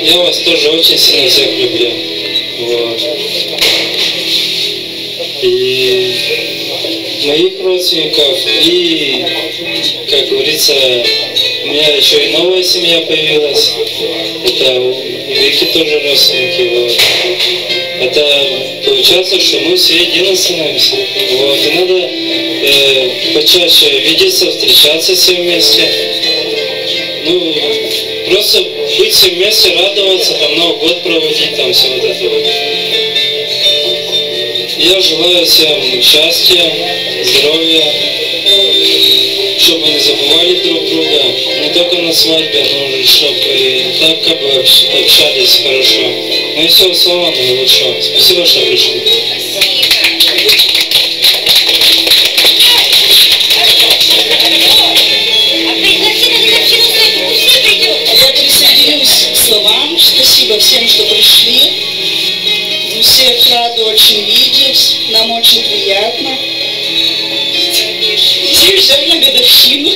я вас тоже очень сильно всех люблю. Вот. И моих родственников, и, как говорится, у меня еще и новая семья появилась. Это у Вики тоже родственники. Вот. Это получается, что мы все едины становимся. Вот. И надо почаще видеться, встречаться все вместе. Ну, просто быть все вместе, радоваться, там Новый год проводить, там все вот это вот. Я желаю всем счастья, здоровья, чтобы не забывали друг друга, не только на свадьбе, но чтобы так как бы общались хорошо. Ну и всего самого наилучшего. Спасибо, что пришли. Я присоединюсь к словам. Спасибо всем, что пришли. Всех рада очень видеть. Нам очень приятно. Идти взяли на годовщину.